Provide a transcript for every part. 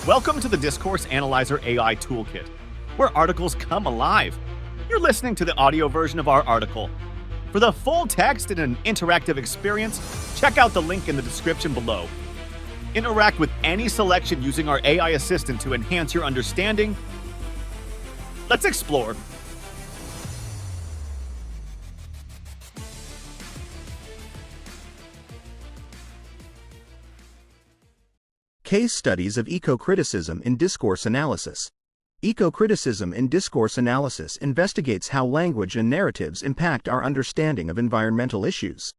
Welcome to the Discourse Analyzer AI Toolkit, where articles come alive. You're listening to the audio version of our article. For the full text and an interactive experience, check out the link in the description below. Interact with any selection using our AI assistant to enhance your understanding. Let's explore. Case Studies of Ecocriticism in Discourse Analysis. Ecocriticism in Discourse Analysis investigates how language and narratives impact our understanding of environmental issues.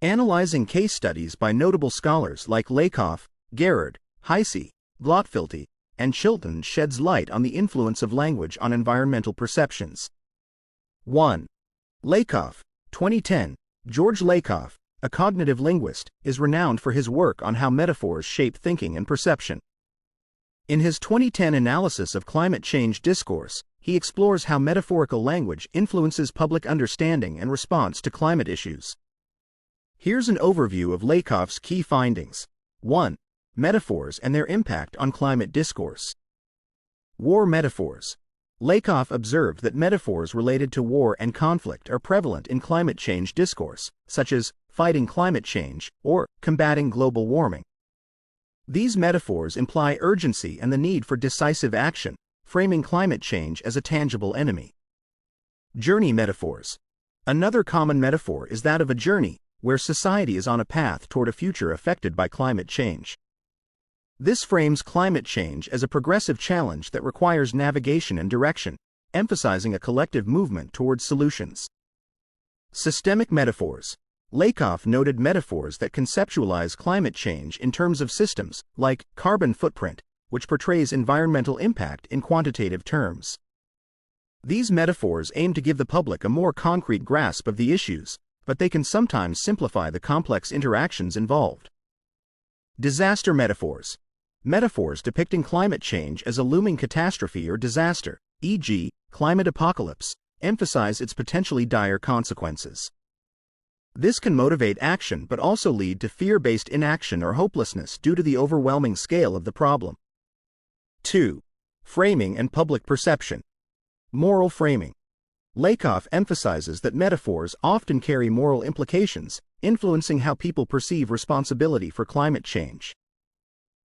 Analyzing case studies by notable scholars like Lakoff, Gerard, Heise, Glotfelty, and Chilton sheds light on the influence of language on environmental perceptions. 1. Lakoff, 2010. George Lakoff, a cognitive linguist, is renowned for his work on how metaphors shape thinking and perception. In his 2010 analysis of climate change discourse, he explores how metaphorical language influences public understanding and response to climate issues. Here's an overview of Lakoff's key findings. 1. Metaphors and their impact on climate discourse. War metaphors. Lakoff observed that metaphors related to war and conflict are prevalent in climate change discourse, such as fighting climate change or combating global warming. These metaphors imply urgency and the need for decisive action, framing climate change as a tangible enemy. Journey metaphors. Another common metaphor is that of a journey, where society is on a path toward a future affected by climate change. This frames climate change as a progressive challenge that requires navigation and direction, emphasizing a collective movement towards solutions. Systemic metaphors. Lakoff noted metaphors that conceptualize climate change in terms of systems, like carbon footprint, which portrays environmental impact in quantitative terms. These metaphors aim to give the public a more concrete grasp of the issues, but they can sometimes simplify the complex interactions involved. Disaster metaphors. Metaphors depicting climate change as a looming catastrophe or disaster, e.g., climate apocalypse, emphasize its potentially dire consequences. This can motivate action but also lead to fear-based inaction or hopelessness due to the overwhelming scale of the problem. 2. Framing and public perception. Moral framing. Lakoff emphasizes that metaphors often carry moral implications, influencing how people perceive responsibility for climate change.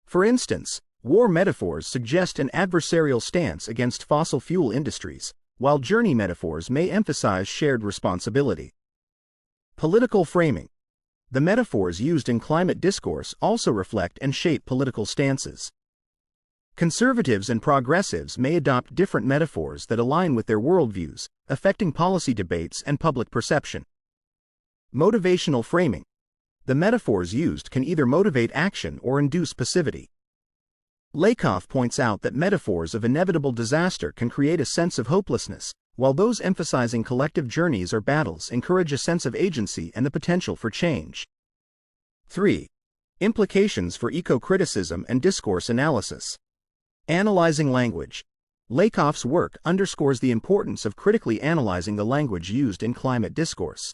For instance, war metaphors suggest an adversarial stance against fossil fuel industries, while journey metaphors may emphasize shared responsibility. Political framing. The metaphors used in climate discourse also reflect and shape political stances. Conservatives and progressives may adopt different metaphors that align with their worldviews, affecting policy debates and public perception. Motivational framing. The metaphors used can either motivate action or induce passivity. Lakoff points out that metaphors of inevitable disaster can create a sense of hopelessness, while those emphasizing collective journeys or battles encourage a sense of agency and the potential for change. 3. Implications for ecocriticism and discourse analysis. Analyzing language. Lakoff's work underscores the importance of critically analyzing the language used in climate discourse.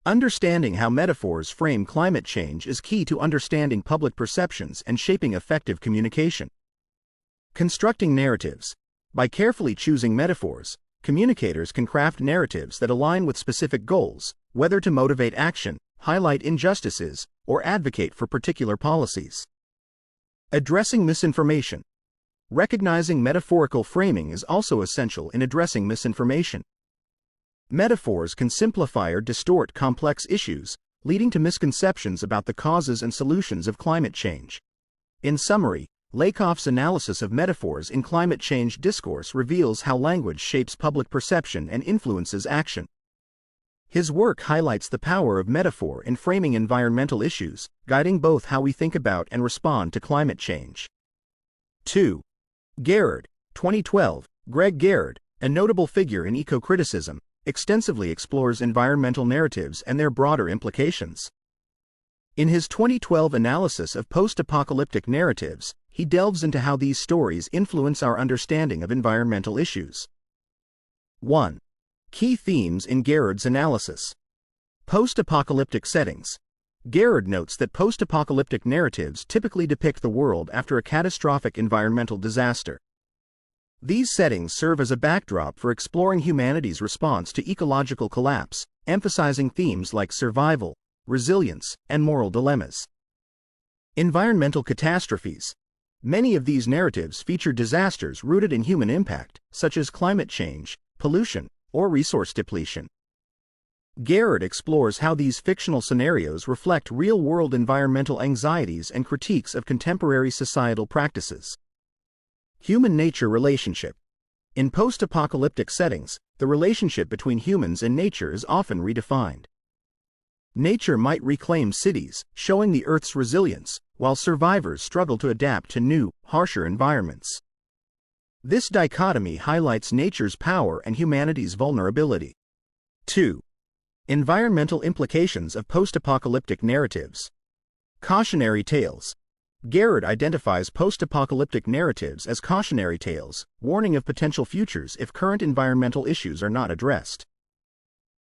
Understanding how metaphors frame climate change is key to understanding public perceptions and shaping effective communication. Constructing narratives. By carefully choosing metaphors, communicators can craft narratives that align with specific goals, whether to motivate action, highlight injustices, or advocate for particular policies. Addressing misinformation. Recognizing metaphorical framing is also essential in addressing misinformation. Metaphors can simplify or distort complex issues, leading to misconceptions about the causes and solutions of climate change. In summary, Lakoff's analysis of metaphors in climate change discourse reveals how language shapes public perception and influences action. His work highlights the power of metaphor in framing environmental issues, guiding both how we think about and respond to climate change. 2. Gerard, 2012. Greg Gerard, a notable figure in ecocriticism, extensively explores environmental narratives and their broader implications. In his 2012 analysis of post-apocalyptic narratives, he delves into how these stories influence our understanding of environmental issues. 1. Key themes in Gerard's analysis. Post-apocalyptic settings. Gerard notes that post-apocalyptic narratives typically depict the world after a catastrophic environmental disaster. These settings serve as a backdrop for exploring humanity's response to ecological collapse, emphasizing themes like survival, resilience, and moral dilemmas. Environmental catastrophes. Many of these narratives feature disasters rooted in human impact, such as climate change, pollution, or resource depletion. Gerard explores how these fictional scenarios reflect real-world environmental anxieties and critiques of contemporary societal practices. Human-nature relationship. In post-apocalyptic settings, the relationship between humans and nature is often redefined. Nature might reclaim cities, showing the Earth's resilience, while survivors struggle to adapt to new, harsher environments. This dichotomy highlights nature's power and humanity's vulnerability. 2. Environmental implications of post-apocalyptic narratives. Cautionary tales. Gerard identifies post-apocalyptic narratives as cautionary tales, warning of potential futures if current environmental issues are not addressed.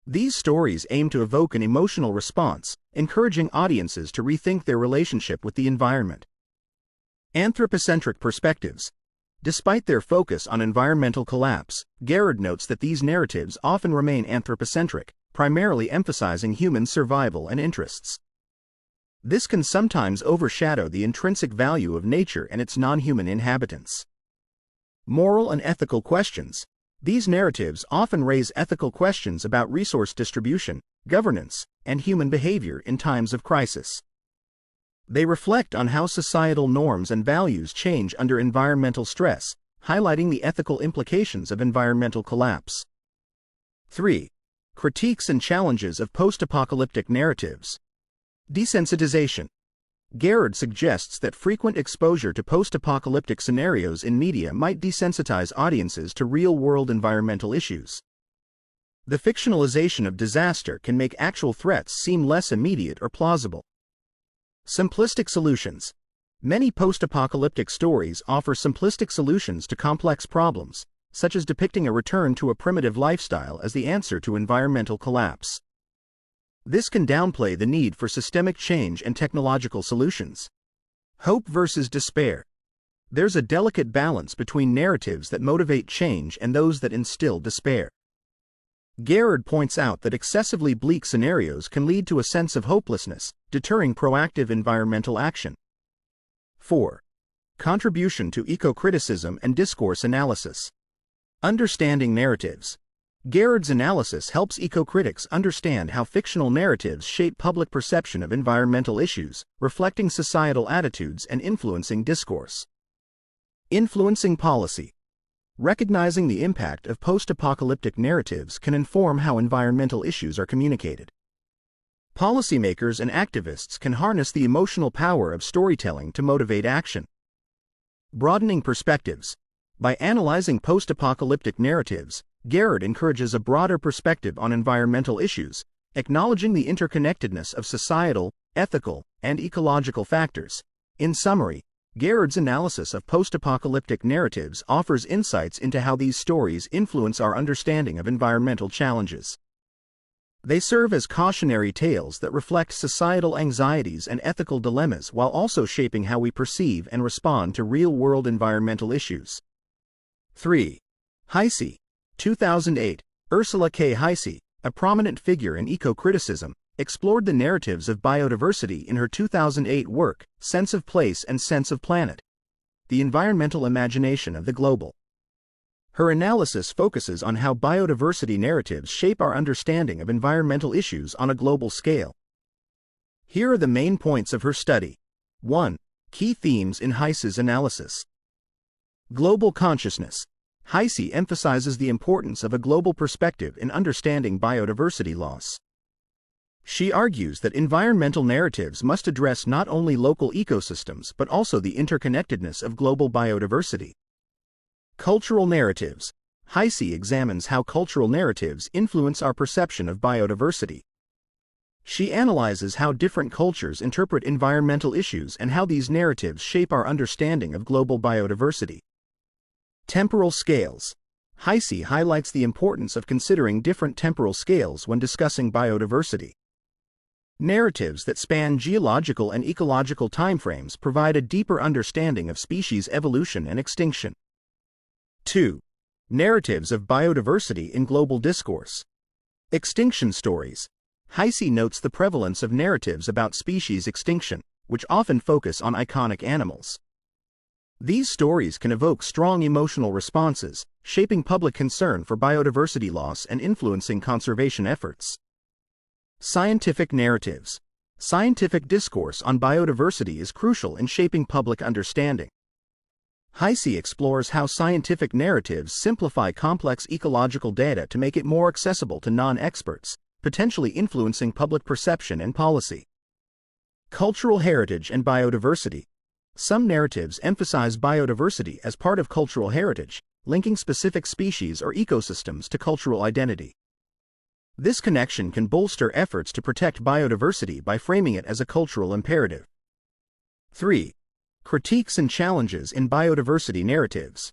These stories aim to evoke an emotional response, encouraging audiences to rethink their relationship with the environment. Anthropocentric perspectives. Despite their focus on environmental collapse, Gerard notes that these narratives often remain anthropocentric, primarily emphasizing human survival and interests. This can sometimes overshadow the intrinsic value of nature and its non-human inhabitants. Moral and ethical questions. These narratives often raise ethical questions about resource distribution, governance, and human behavior in times of crisis. They reflect on how societal norms and values change under environmental stress, highlighting the ethical implications of environmental collapse. 3. Critiques and challenges of post-apocalyptic narratives. Desensitization. Gerard suggests that frequent exposure to post-apocalyptic scenarios in media might desensitize audiences to real-world environmental issues. The fictionalization of disaster can make actual threats seem less immediate or plausible. Simplistic solutions. Many post-apocalyptic stories offer simplistic solutions to complex problems, such as depicting a return to a primitive lifestyle as the answer to environmental collapse. This can downplay the need for systemic change and technological solutions. Hope versus despair. There's a delicate balance between narratives that motivate change and those that instill despair. Gerard points out that excessively bleak scenarios can lead to a sense of hopelessness, deterring proactive environmental action. 4. Contribution to ecocriticism and discourse analysis. Understanding narratives. Gerard's analysis helps ecocritics understand how fictional narratives shape public perception of environmental issues, reflecting societal attitudes and influencing discourse. Influencing policy. Recognizing the impact of post-apocalyptic narratives can inform how environmental issues are communicated. Policymakers and activists can harness the emotional power of storytelling to motivate action. Broadening perspectives. By analyzing post-apocalyptic narratives, Gerard encourages a broader perspective on environmental issues, acknowledging the interconnectedness of societal, ethical, and ecological factors. In summary, Gerard's analysis of post-apocalyptic narratives offers insights into how these stories influence our understanding of environmental challenges. They serve as cautionary tales that reflect societal anxieties and ethical dilemmas while also shaping how we perceive and respond to real-world environmental issues. 3. Heise, 2008. Ursula K. Heise, a prominent figure in ecocriticism, explored the narratives of biodiversity in her 2008 work, Sense of Place and Sense of Planet: The Environmental Imagination of the Global. Her analysis focuses on how biodiversity narratives shape our understanding of environmental issues on a global scale. Here are the main points of her study. 1. Key themes in Heise's analysis. Global consciousness. Heise emphasizes the importance of a global perspective in understanding biodiversity loss. She argues that environmental narratives must address not only local ecosystems but also the interconnectedness of global biodiversity. Cultural narratives. Heise examines how cultural narratives influence our perception of biodiversity. She analyzes how different cultures interpret environmental issues and how these narratives shape our understanding of global biodiversity. Temporal scales. Heise highlights the importance of considering different temporal scales when discussing biodiversity. Narratives that span geological and ecological timeframes provide a deeper understanding of species evolution and extinction. 2. Narratives of biodiversity in global discourse. Extinction stories. Heise notes the prevalence of narratives about species extinction, which often focus on iconic animals. These stories can evoke strong emotional responses, shaping public concern for biodiversity loss and influencing conservation efforts. Scientific narratives. Scientific discourse on biodiversity is crucial in shaping public understanding. Heise explores how scientific narratives simplify complex ecological data to make it more accessible to non-experts, potentially influencing public perception and policy. Cultural heritage and biodiversity. Some narratives emphasize biodiversity as part of cultural heritage, linking specific species or ecosystems to cultural identity. This connection can bolster efforts to protect biodiversity by framing it as a cultural imperative. 3. Critiques and challenges in biodiversity narratives.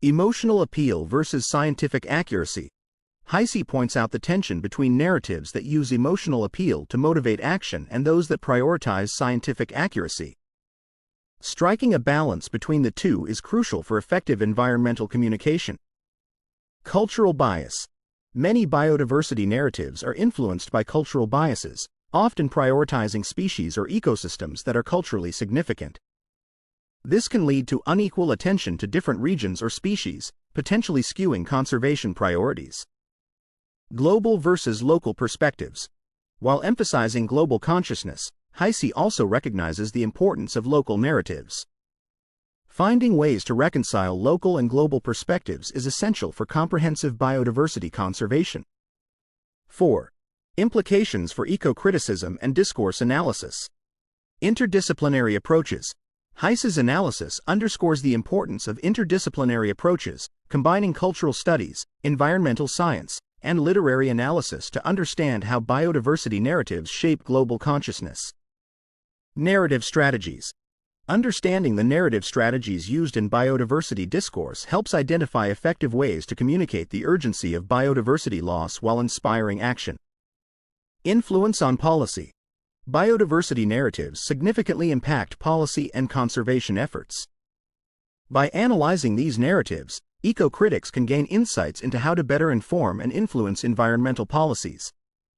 Emotional appeal versus scientific accuracy. Heise points out the tension between narratives that use emotional appeal to motivate action and those that prioritize scientific accuracy. Striking a balance between the two is crucial for effective environmental communication. Cultural bias. Many biodiversity narratives are influenced by cultural biases, often prioritizing species or ecosystems that are culturally significant. This can lead to unequal attention to different regions or species, potentially skewing conservation priorities. Global versus local perspectives. While emphasizing global consciousness, Heise also recognizes the importance of local narratives. Finding ways to reconcile local and global perspectives is essential for comprehensive biodiversity conservation. 4. Implications for ecocriticism and discourse analysis. Interdisciplinary approaches. Heise's analysis underscores the importance of interdisciplinary approaches, combining cultural studies, environmental science, and literary analysis to understand how biodiversity narratives shape global consciousness. Narrative strategies. Understanding the narrative strategies used in biodiversity discourse helps identify effective ways to communicate the urgency of biodiversity loss while inspiring action. Influence on policy. Biodiversity narratives significantly impact policy and conservation efforts. By analyzing these narratives, eco-critics can gain insights into how to better inform and influence environmental policies.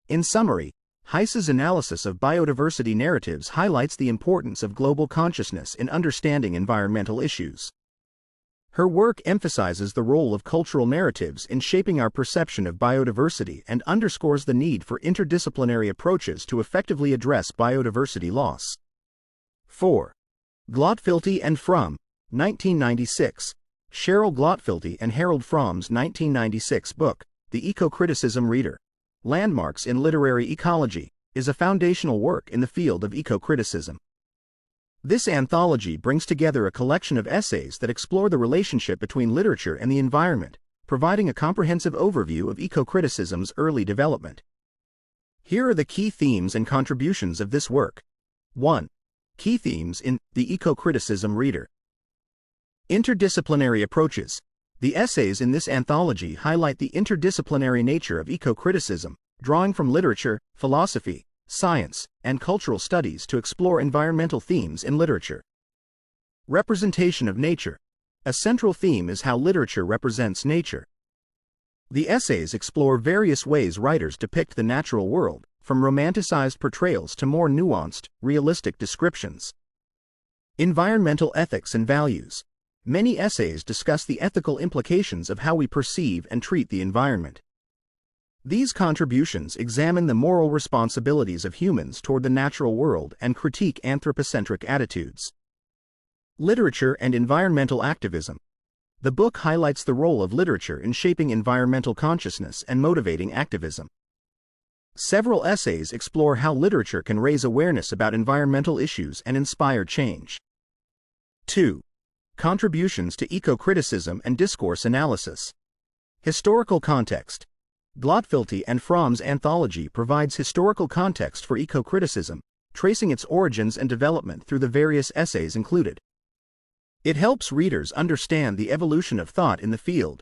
In summary, Heise's analysis of biodiversity narratives highlights the importance of global consciousness in understanding environmental issues. Her work emphasizes the role of cultural narratives in shaping our perception of biodiversity and underscores the need for interdisciplinary approaches to effectively address biodiversity loss. 4. Glotfelty and Fromm, 1996. Cheryl Glotfelty and Harold Fromm's 1996 book, The Ecocriticism Reader: Landmarks in Literary Ecology, is a foundational work in the field of ecocriticism. This anthology brings together a collection of essays that explore the relationship between literature and the environment, providing a comprehensive overview of ecocriticism's early development. Here are the key themes and contributions of this work. 1. Key themes in The Ecocriticism Reader. Interdisciplinary approaches. The essays in this anthology highlight the interdisciplinary nature of ecocriticism, drawing from literature, philosophy, science, and cultural studies to explore environmental themes in literature. Representation of nature. A central theme is how literature represents nature. The essays explore various ways writers depict the natural world, from romanticized portrayals to more nuanced, realistic descriptions. Environmental ethics and values. Many essays discuss the ethical implications of how we perceive and treat the environment. These contributions examine the moral responsibilities of humans toward the natural world and critique anthropocentric attitudes. Literature and environmental activism. The book highlights the role of literature in shaping environmental consciousness and motivating activism. Several essays explore how literature can raise awareness about environmental issues and inspire change. 2. Contributions to ecocriticism and discourse analysis. Historical context. Glotfelty and Fromm's anthology provides historical context for ecocriticism, tracing its origins and development through the various essays included. It helps readers understand the evolution of thought in the field.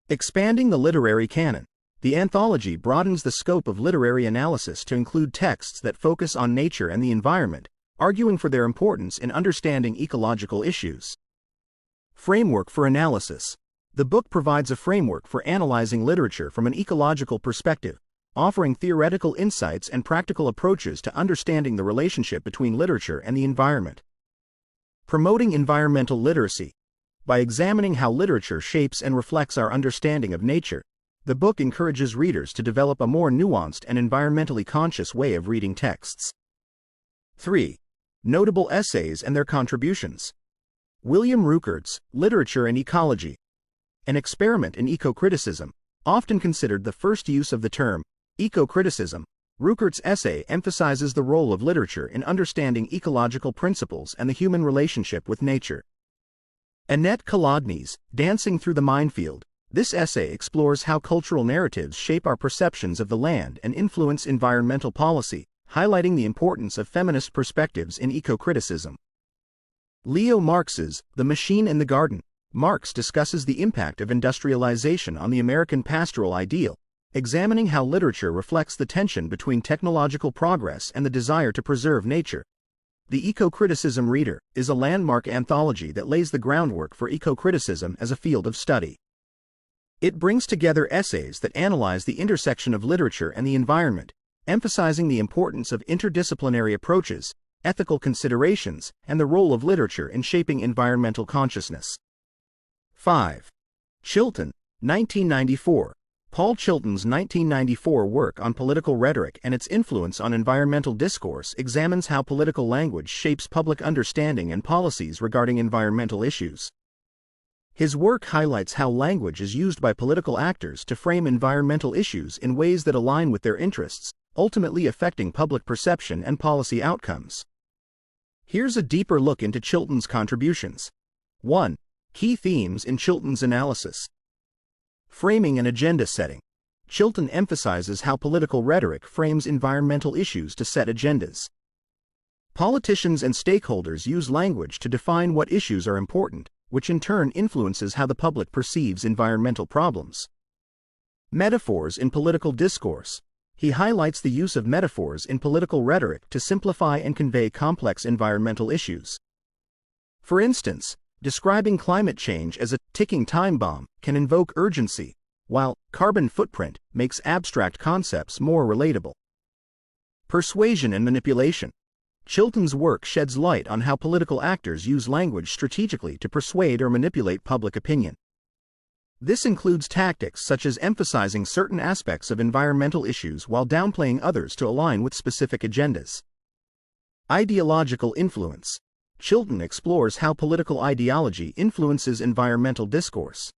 Expanding the literary canon. The anthology broadens the scope of literary analysis to include texts that focus on nature and the environment, arguing for their importance in understanding ecological issues. Framework for analysis. The book provides a framework for analyzing literature from an ecological perspective, offering theoretical insights and practical approaches to understanding the relationship between literature and the environment. Promoting environmental literacy. By examining how literature shapes and reflects our understanding of nature, the book encourages readers to develop a more nuanced and environmentally conscious way of reading texts. 3. Notable essays and their contributions. William Ruckert's Literature and Ecology, an experiment in ecocriticism, often considered the first use of the term ecocriticism. Ruckert's essay emphasizes the role of literature in understanding ecological principles and the human relationship with nature. Annette Kolodny's Dancing Through the Minefield. This essay explores how cultural narratives shape our perceptions of the land and influence environmental policy, highlighting the importance of feminist perspectives in ecocriticism. Leo Marx's The Machine and the Garden. Marx discusses the impact of industrialization on the American pastoral ideal, examining how literature reflects the tension between technological progress and the desire to preserve nature. The Ecocriticism Reader is a landmark anthology that lays the groundwork for ecocriticism as a field of study. It brings together essays that analyze the intersection of literature and the environment, emphasizing the importance of interdisciplinary approaches, ethical considerations, and the role of literature in shaping environmental consciousness. 5. Chilton, 1994. Paul Chilton's 1994 work on political rhetoric and its influence on environmental discourse examines how political language shapes public understanding and policies regarding environmental issues. His work highlights how language is used by political actors to frame environmental issues in ways that align with their interests, ultimately affecting public perception and policy outcomes. Here's a deeper look into Chilton's contributions. 1. Key themes in Chilton's analysis. Framing and agenda setting. Chilton emphasizes how political rhetoric frames environmental issues to set agendas. Politicians and stakeholders use language to define what issues are important, which in turn influences how the public perceives environmental problems. Metaphors in political discourse. He highlights the use of metaphors in political rhetoric to simplify and convey complex environmental issues. For instance, describing climate change as a ticking time bomb can invoke urgency, while carbon footprint makes abstract concepts more relatable. Persuasion and manipulation. Chilton's work sheds light on how political actors use language strategically to persuade or manipulate public opinion. This includes tactics such as emphasizing certain aspects of environmental issues while downplaying others to align with specific agendas. Ideological influence. Chilton explores how political ideology influences environmental discourse.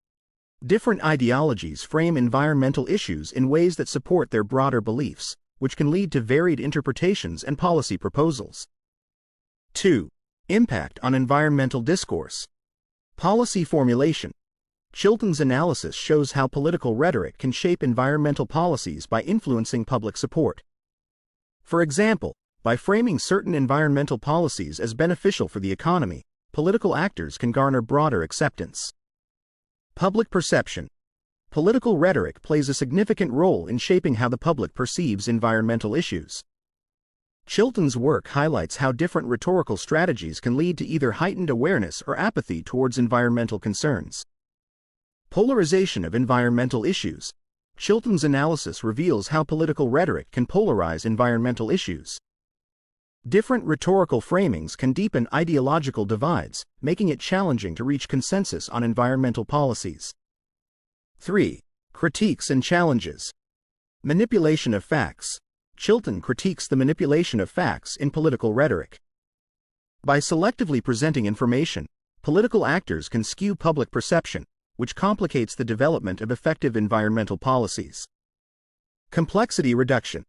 Different ideologies frame environmental issues in ways that support their broader beliefs, which can lead to varied interpretations and policy proposals. 2. Impact on environmental discourse. Policy formulation. Chilton's analysis shows how political rhetoric can shape environmental policies by influencing public support. For example, by framing certain environmental policies as beneficial for the economy, political actors can garner broader acceptance. Public perception. Political rhetoric plays a significant role in shaping how the public perceives environmental issues. Chilton's work highlights how different rhetorical strategies can lead to either heightened awareness or apathy towards environmental concerns. Polarization of environmental issues. Chilton's analysis reveals how political rhetoric can polarize environmental issues. Different rhetorical framings can deepen ideological divides, making it challenging to reach consensus on environmental policies. 3. Critiques and challenges. Manipulation of facts. Chilton critiques the manipulation of facts in political rhetoric. By selectively presenting information, political actors can skew public perception, which complicates the development of effective environmental policies. Complexity reduction.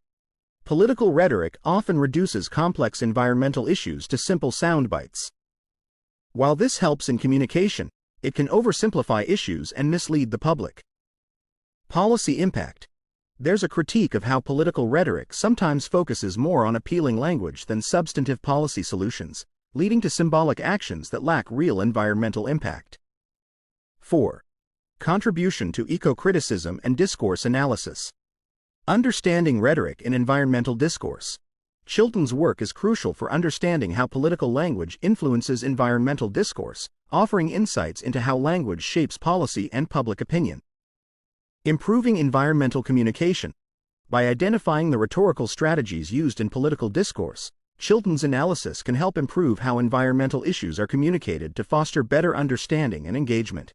Political rhetoric often reduces complex environmental issues to simple soundbites. While this helps in communication, it can oversimplify issues and mislead the public. Policy impact. There's a critique of how political rhetoric sometimes focuses more on appealing language than substantive policy solutions, leading to symbolic actions that lack real environmental impact. 4. Contribution to Ecocriticism and Discourse Analysis. Understanding Rhetoric in Environmental Discourse. Chilton's work is crucial for understanding how political language influences environmental discourse, offering insights into how language shapes policy and public opinion. Improving environmental communication. By identifying the rhetorical strategies used in political discourse, Chilton's analysis can help improve how environmental issues are communicated to foster better understanding and engagement.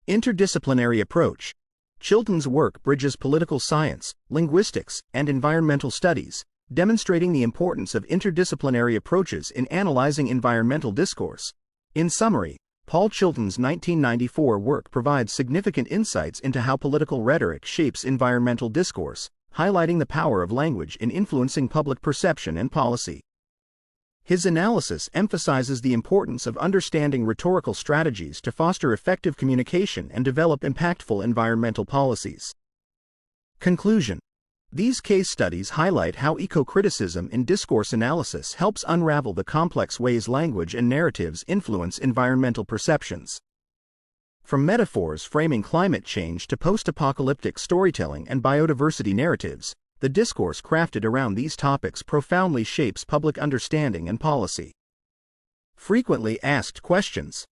Interdisciplinary approach. Chilton's work bridges political science, linguistics, and environmental studies, demonstrating the importance of interdisciplinary approaches in analyzing environmental discourse. In summary, Paul Chilton's 1994 work provides significant insights into how political rhetoric shapes environmental discourse, highlighting the power of language in influencing public perception and policy. His analysis emphasizes the importance of understanding rhetorical strategies to foster effective communication and develop impactful environmental policies. Conclusion. These case studies highlight how ecocriticism in discourse analysis helps unravel the complex ways language and narratives influence environmental perceptions. From metaphors framing climate change to post-apocalyptic storytelling and biodiversity narratives, the discourse crafted around these topics profoundly shapes public understanding and policy. Frequently asked questions.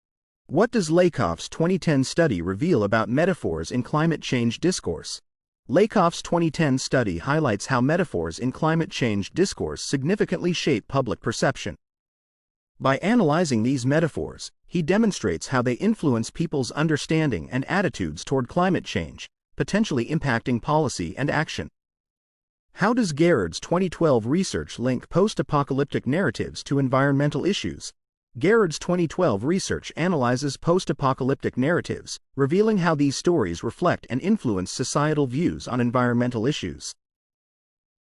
What does Lakoff's 2010 study reveal about metaphors in climate change discourse? Lakoff's 2010 study highlights how metaphors in climate change discourse significantly shape public perception. By analyzing these metaphors, he demonstrates how they influence people's understanding and attitudes toward climate change, potentially impacting policy and action. How does Gerard's 2012 research link post-apocalyptic narratives to environmental issues? Gerard's 2012 research analyzes post-apocalyptic narratives, revealing how these stories reflect and influence societal views on environmental issues.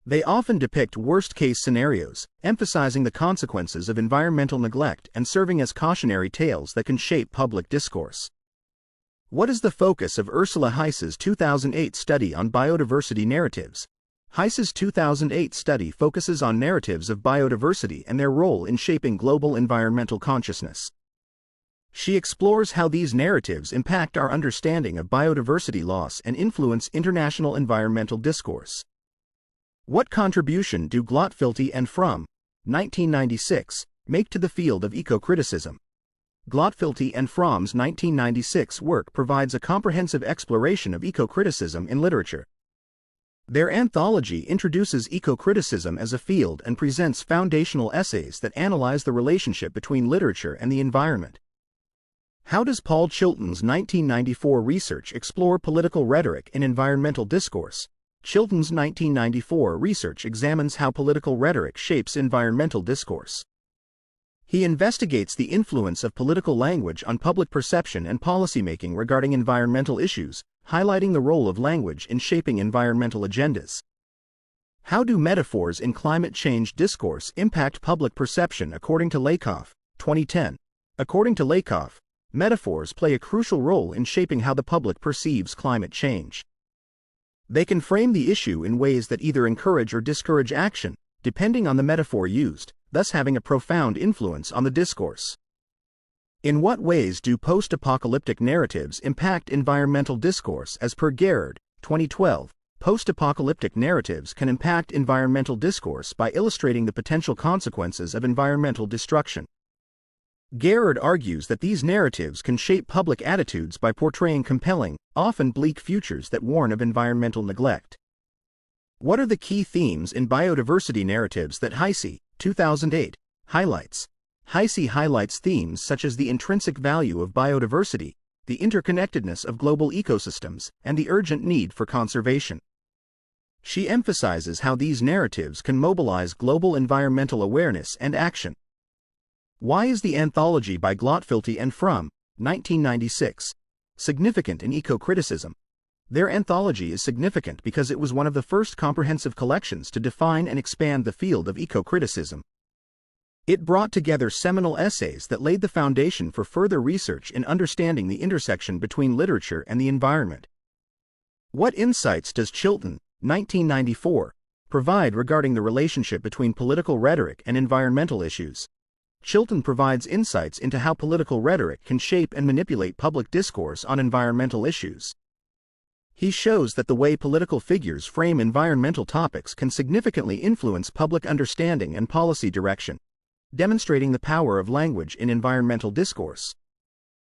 They often depict worst-case scenarios, emphasizing the consequences of environmental neglect and serving as cautionary tales that can shape public discourse. What is the focus of Ursula Heiss's 2008 study on biodiversity narratives? Heiss's 2008 study focuses on narratives of biodiversity and their role in shaping global environmental consciousness. She explores how these narratives impact our understanding of biodiversity loss and influence international environmental discourse. What contribution do Glotfelty and Fromm, 1996, make to the field of ecocriticism? Glotfelty and Fromm's 1996 work provides a comprehensive exploration of ecocriticism in literature. Their anthology introduces ecocriticism as a field and presents foundational essays that analyze the relationship between literature and the environment. How does Paul Chilton's 1994 research explore political rhetoric in environmental discourse? Chilton's 1994 research examines how political rhetoric shapes environmental discourse. He investigates the influence of political language on public perception and policymaking regarding environmental issues, highlighting the role of language in shaping environmental agendas. How do metaphors in climate change discourse impact public perception according to Lakoff, 2010? According to Lakoff, metaphors play a crucial role in shaping how the public perceives climate change. They can frame the issue in ways that either encourage or discourage action, depending on the metaphor used, thus having a profound influence on the discourse. In what ways do post-apocalyptic narratives impact environmental discourse? As per Gerard, 2012, post-apocalyptic narratives can impact environmental discourse by illustrating the potential consequences of environmental destruction. Gerard argues that these narratives can shape public attitudes by portraying compelling, often bleak futures that warn of environmental neglect. What are the key themes in biodiversity narratives that Heisse, 2008, highlights? Heisse highlights themes such as the intrinsic value of biodiversity, the interconnectedness of global ecosystems, and the urgent need for conservation. She emphasizes how these narratives can mobilize global environmental awareness and action. Why is the anthology by Glotfelty and Fromm, 1996, significant in ecocriticism? Their anthology is significant because it was one of the first comprehensive collections to define and expand the field of ecocriticism. It brought together seminal essays that laid the foundation for further research in understanding the intersection between literature and the environment. What insights does Chilton, 1994, provide regarding the relationship between political rhetoric and environmental issues? Chilton provides insights into how political rhetoric can shape and manipulate public discourse on environmental issues. He shows that the way political figures frame environmental topics can significantly influence public understanding and policy direction, demonstrating the power of language in environmental discourse.